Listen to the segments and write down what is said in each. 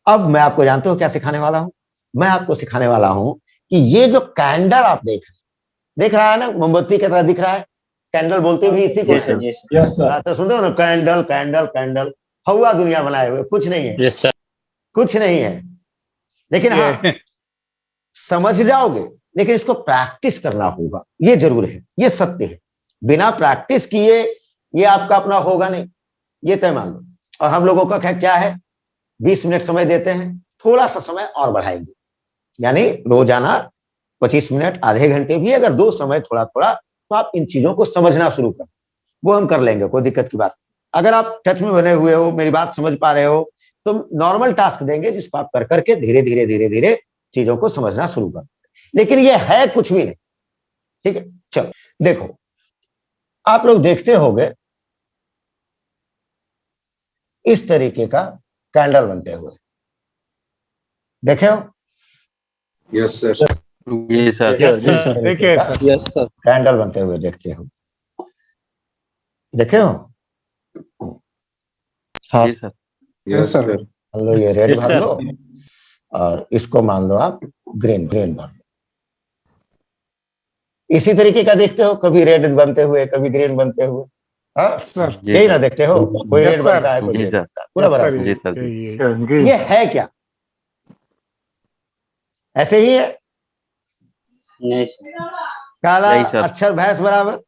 अब मैं आपको जानते हो क्या सिखाने वाला हूं? मैं आपको सिखाने वाला हूं कि ये जो कैंडल आप देख रहा है ना, मोमबत्ती की तरह दिख रहा है। कैंडल बोलते भी इसी को है। तो सुनते हो ना, कैंडल कैंडल कैंडल। हवा दुनिया बनाए हुए, कुछ नहीं है। कुछ नहीं है। लेकिन हाँ, समझ जाओगे, लेकिन इसको प्रैक्टिस करना होगा, ये जरूर है, ये सत्य है। बिना प्रैक्टिस किए ये आपका अपना होगा नहीं, ये तय मान लो। और हम लोगों का क्या है, 20 मिनट समय देते हैं, थोड़ा सा समय और बढ़ाएंगे, यानी रोजाना 25 मिनट, आधे घंटे भी अगर दो समय थोड़ा थोड़ा, तो आप इन चीजों को समझना शुरू करें। वो हम कर लेंगे, कोई दिक्कत की बात। अगर आप टच में बने हुए हो, मेरी बात समझ पा रहे हो, तो नॉर्मल टास्क देंगे जिसको आप कर करके धीरे धीरे धीरे धीरे चीजों को समझना शुरू कर। लेकिन ये है कुछ भी नहीं, ठीक है। चलो देखो, आप लोग देखते होंगे इस तरीके का कैंडल बनते हुए, देखे हो? Yes sir. Yes sir. देखिए सर, कैंडल बनते हुए देखते हो, देखे हो? हाँ सर। Yes sir. मान लो ये रेड भर लो, और इसको मान लो आप ग्रीन ग्रीन भर लो। इसी तरीके का देखते हो, कभी रेड बनते हुए, कभी ग्रीन बनते हुए। हाँ सर, यही ना देखते हो, कोई रेड बनता है, कोई ग्रीन बनता है, पूरा बराबर। जी सर। ये है क्या? ऐसे ही है? नहीं काला नहीं सर। अक्षर भैंस बराबर।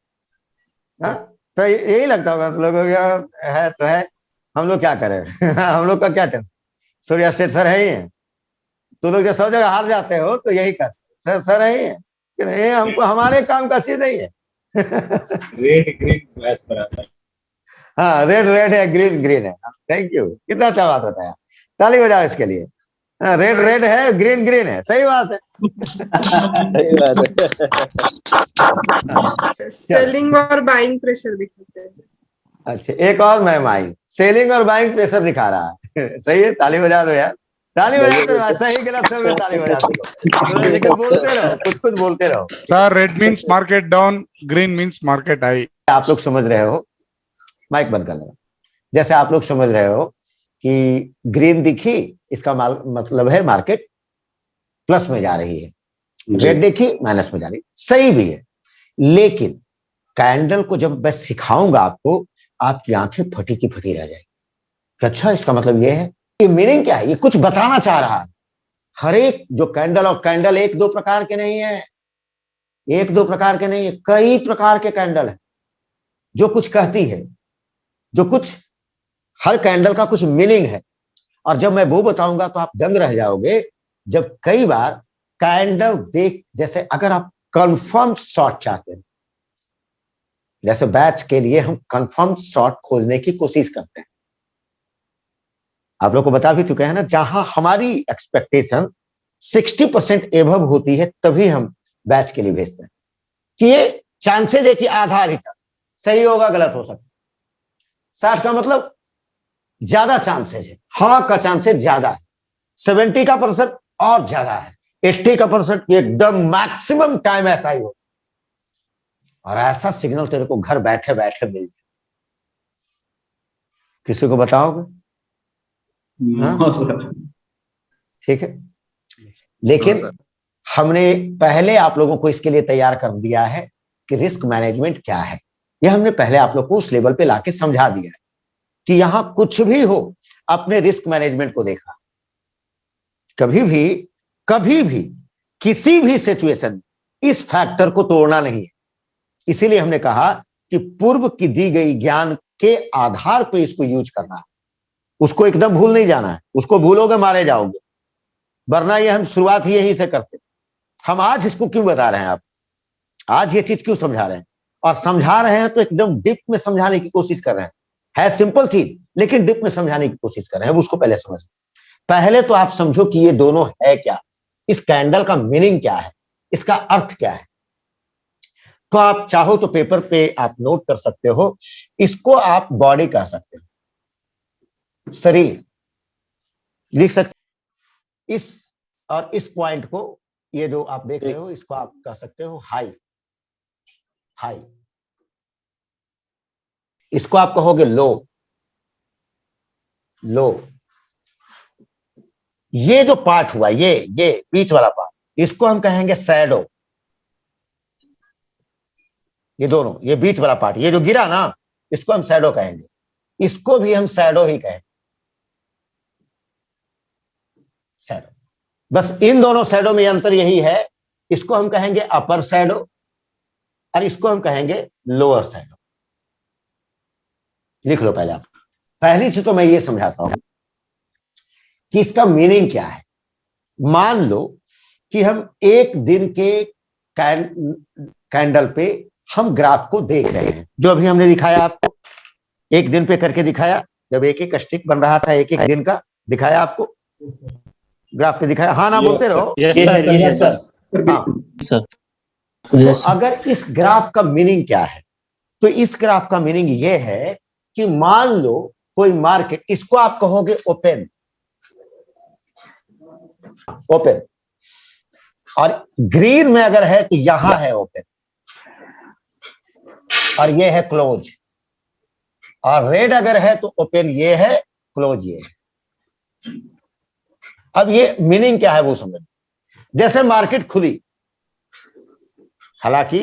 हाँ, तो यही लगता होगा आप लोगों को, है तो है। हम लोग क्या करें? हम लोग का क्या टेंशन, सूर्य स्टेट सर है ही है। तो लोग जब सब जगह हार जाते हो तो यही करते, सर सर है ही है कि नहीं, हमको हमारे काम का चीज नहीं है। रेड ग्रीन भैंस बराबर। हाँ, रेड रेड है, ग्रीन ग्रीन है। थैंक यू, कितना अच्छा बात बताया, ताली बजाओ इसके लिए। रेड रेड है, ग्रीन ग्रीन है, सही बात है। सही बात है। सेलिंग और बाइंग प्रेशर दिखाते हैं। अच्छा, एक और मैम आई, सेलिंग और बाइंग प्रेशर दिखा रहा है। सही है, ताली बजा दो यार, ताली बजाते रहो, सही गलत सब में ताली बजाते रहो, लेकिन बोलते रहो, कुछ कुछ बोलते रहो। Sir, red means market down, green means market high. आप लोग समझ रहे हो, माइक बंद कर लेना। जैसे आप लोग समझ रहे हो कि ग्रीन दिखी, इसका मतलब है मार्केट प्लस में जा रही है, रेड देखी माइनस में जा रही, सही भी है। लेकिन कैंडल को जब मैं सिखाऊंगा आपको, आपकी आंखें फटी की फटी रह जाएगी। अच्छा, इसका मतलब ये है, ये मीनिंग क्या है, ये कुछ बताना चाह रहा है। हर एक जो कैंडल, और कैंडल एक दो प्रकार के नहीं है, एक दो प्रकार के नहीं है, कई प्रकार के कैंडल है जो कुछ कहती है, जो कुछ, हर कैंडल का कुछ मीनिंग है। और जब मैं वो बताऊंगा तो आप दंग रह जाओगे। जब कई बार कैंडल देख, जैसे अगर आप कंफर्म शॉट चाहते हैं, जैसे बैच के लिए हम कंफर्म शॉट खोजने की कोशिश करते हैं, आप लोग को बता भी चुके हैं ना, जहां हमारी एक्सपेक्टेशन 60% एभव होती है, तभी हम बैच के लिए भेजते हैं कि ये चांसेज है कि आधा अधिक सही होगा, गलत हो सकता है। 60 का मतलब ज्यादा चांसेज है, हाँ का चांसेज ज्यादा है, 70 का परसेंट और ज्यादा है, 80 का परसेंट एकदम मैक्सिमम टाइम ऐसा ही हो। और ऐसा सिग्नल तेरे को घर बैठे बैठे मिल जाए, किसी को बताओगे? ठीक है, लेकिन हमने पहले आप लोगों को इसके लिए तैयार कर दिया है कि रिस्क मैनेजमेंट क्या है। यह हमने पहले आप लोग को उस लेवल पे लाके समझा दिया है कि यहां कुछ भी हो, अपने रिस्क मैनेजमेंट को देखा। कभी भी किसी भी सिचुएशन में इस फैक्टर को तोड़ना नहीं है। इसीलिए हमने कहा कि पूर्व की दी गई ज्ञान के आधार पर इसको यूज करना है, उसको एकदम भूल नहीं जाना है। उसको भूलोगे मारे जाओगे, वरना ये हम शुरुआत ही यहीं से करते। हम आज इसको क्यों बता रहे हैं, आप आज ये चीज क्यों समझा रहे हैं, और समझा रहे हैं तो एकदम डिप में समझाने की कोशिश कर रहे हैं। है सिंपल चीज, लेकिन डिप में समझाने की कोशिश कर रहे हैं, उसको पहले समझ। पहले तो आप समझो कि ये दोनों है क्या, इस कैंडल का मीनिंग क्या है, इसका अर्थ क्या है। तो आप चाहो तो पेपर पे आप नोट कर सकते हो, इसको आप बॉडी कह सकते हो, शरीर लिख सकते। इस और इस पॉइंट को, ये जो आप देख रहे हो, इसको आप कह सकते हो हाई, हाई। इसको आप कहोगे लो, लो। ये जो पार्ट हुआ, ये बीच वाला पार्ट, इसको हम कहेंगे शैडो। ये दोनों, ये बीच वाला पार्ट, ये जो गिरा ना, इसको हम शैडो कहेंगे। इसको भी हम शैडो ही कहेंगे, शैडो। बस इन दोनों शैडो में अंतर यही है, इसको हम कहेंगे अपर शैडो और इसको हम कहेंगे लोअर शैडो। लिख लो पहले आप। पहली से तो मैं ये समझाता हूं कि इसका मीनिंग क्या है। मान लो कि हम एक दिन के कैंडल पे हम ग्राफ को देख रहे हैं, जो अभी हमने दिखाया आपको, एक दिन पे करके दिखाया, जब एक एक स्टिक बन रहा था, एक एक दिन का दिखाया आपको, ग्राफ पे दिखाया। हाँ ना बोलते रहो। हाँ। तो अगर इस ग्राफ का मीनिंग क्या है, तो इस ग्राफ का मीनिंग ये है कि मान लो कोई मार्केट, इसको आप कहोगे ओपन, ओपन, और ग्रीन में अगर है तो यहां है ओपन और ये है क्लोज, और रेड अगर है तो ओपन ये है, क्लोज ये है। अब ये मीनिंग क्या है वो समझ। जैसे मार्केट खुली, हालांकि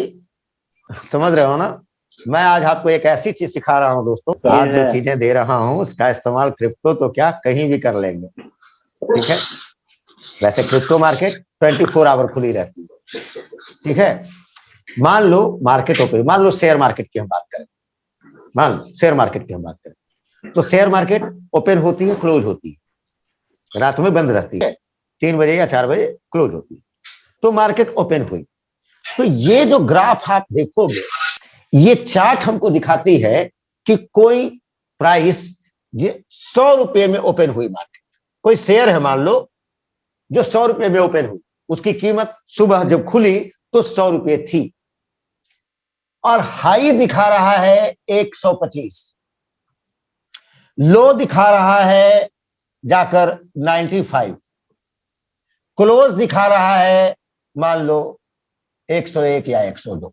समझ रहे हो ना, मैं आज आपको एक ऐसी चीज सिखा रहा हूं दोस्तों, आज जो चीजें दे रहा हूं उसका इस्तेमाल क्रिप्टो तो क्या कहीं भी कर लेंगे, ठीक है। वैसे क्रिप्टो मार्केट 24 आवर खुली रहती है, ठीक है। मान लो मार्केट ओपन, मान लो शेयर मार्केट की हम बात करें, मान लो शेयर मार्केट की हम बात करें, तो शेयर मार्केट ओपन होती है, क्लोज होती है, रात में बंद रहती है, 3 बजे या 4 बजे क्लोज होती है। तो मार्केट ओपन हुई, तो ये जो ग्राफ आप देखोगे, ये चार्ट हमको दिखाती है कि कोई प्राइस 100 रुपए में ओपन हुई मार्केट। कोई शेयर है मान लो जो 100 रुपए में ओपन हुई, उसकी कीमत सुबह जब खुली तो 100 रुपए थी, और हाई दिखा रहा है 125, लो दिखा रहा है जाकर 95, क्लोज दिखा रहा है मान लो 101 या 102।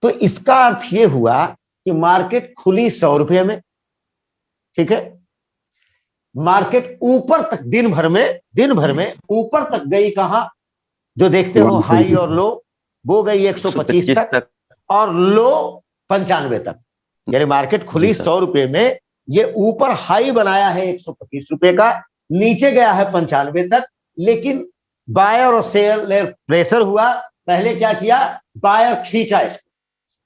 तो इसका अर्थ यह हुआ कि मार्केट खुली 100 रुपये में, ठीक है। मार्केट ऊपर तक दिन भर में ऊपर तक गई, कहां जो देखते हो हाई और लो, वो गई 125 तक और लो 95 तक। यानी मार्केट खुली 100 रुपये में, ये ऊपर हाई बनाया है 125 रुपए का, नीचे गया है 95 तक, लेकिन बायर और सेलर प्रेशर हुआ। पहले क्या किया, बायर खींचा इसको,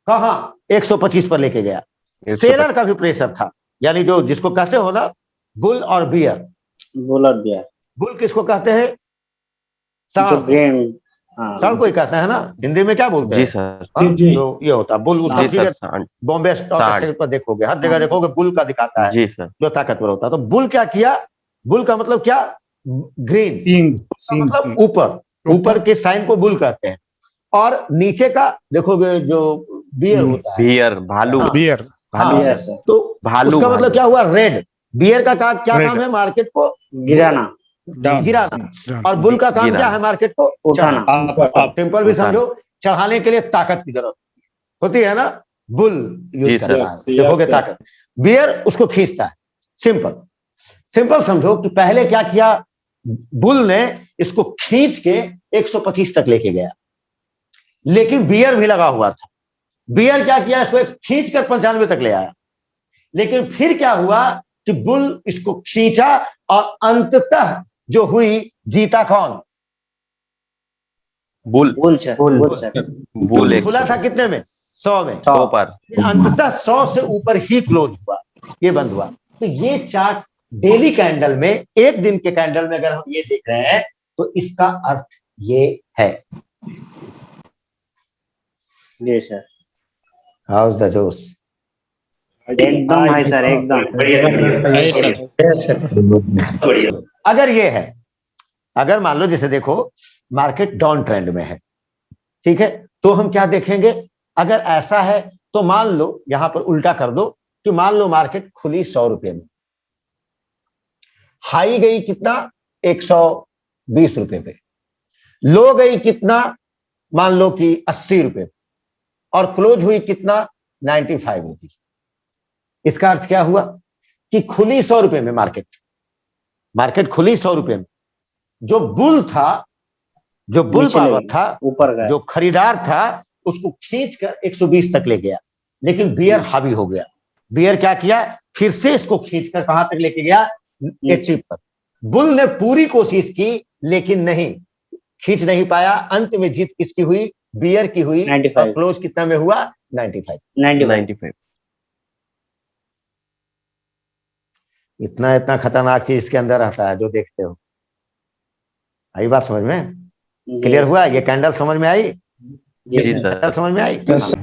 कहां 125 पर लेके गया। सेलर का भी प्रेशर था, यानी जो जिसको कहते हो ना बुल और बियर। बुल और बियर, बुल किसको कहते हैं, साढ़ कोई कहता है ना, हिंदी में क्या बोलते हैं? जी सर। जो ये होता है बुल, उसका फिगर बॉम्बे स्टॉक एक्सचेंज पर देखोगे, हर जगह देखोगे बुल का दिखाता है, जी सर, जो ताकतवर होता है। तो बुल क्या किया, बुल का मतलब क्या, ग्रीन, मतलब ऊपर के साइन को बुल कहते हैं, और नीचे का देखोगे जो बियर होता है, बियर, भालू, बियर, तो भालू, उसका मतलब क्या हुआ, रेड। बियर का क्या काम है, मार्केट को गिराना, और बुल का काम क्या है, मार्केट को उठाना। सिंपल भी समझो, चढ़ाने के लिए ताकत की जरूरत होती है ना, बुल यूज करता है, देखोगे ताकत, बियर उसको खींचता है। सिंपल समझो कि पहले क्या किया, बुल ने इसको खींच के 125 तक लेके गया, लेकिन बियर भी लगा हुआ था। बियर क्या किया, इसको खींच कर 95 तक ले आया, लेकिन फिर क्या हुआ कि बुल इसको खींचा और अंततः जो हुई, जीता कौन, बुल खुला था कितने में, 100 में, 100 पर, अंततः 100 से ऊपर ही क्लोज हुआ, ये बंद हुआ। तो ये चार्ट डेली कैंडल में, एक दिन के कैंडल में अगर हम ये देख रहे हैं, तो इसका अर्थ ये है। जी सर, हाउस द जोश, एकदम है सर, एकदम अगर ये है, अगर मान लो जैसे देखो मार्केट डाउन ट्रेंड में है, ठीक है, तो हम क्या देखेंगे, अगर ऐसा है तो मान लो यहां पर उल्टा कर दो कि मान लो मार्केट खुली 100 रुपये में, हाई गई कितना 120 रुपए पे, लो गई कितना मान लो कि 80 रुपए, और क्लोज हुई कितना 95 रुपीज। इसका अर्थ क्या हुआ कि खुली 100 रुपए में, मार्केट खुली 100 रुपए में, जो बुल था, जो बुल नीचे पावर ले था, ऊपर गया। जो खरीदार था, उसको खींचकर 120 तक ले गया, लेकिन बियर हावी हो गया। बियर क्या किया, फिर से इसको खींचकर कहां तक लेके गया, 80 पर। बुल ने पूरी कोशिश की लेकिन नहीं, खींच नहीं पाया। अंत में जीत किसकी हुई, बियर की हुई। 95। और क्लोज कितना में हुआ, 95। 95। इतना इतना खतरनाक चीज इसके अंदर रहता है जो देखते हो। आई बात समझ में, जी क्लियर हुआ, ये कैंडल समझ में आई, जी सर। कैंडल समझ में आई। Yes,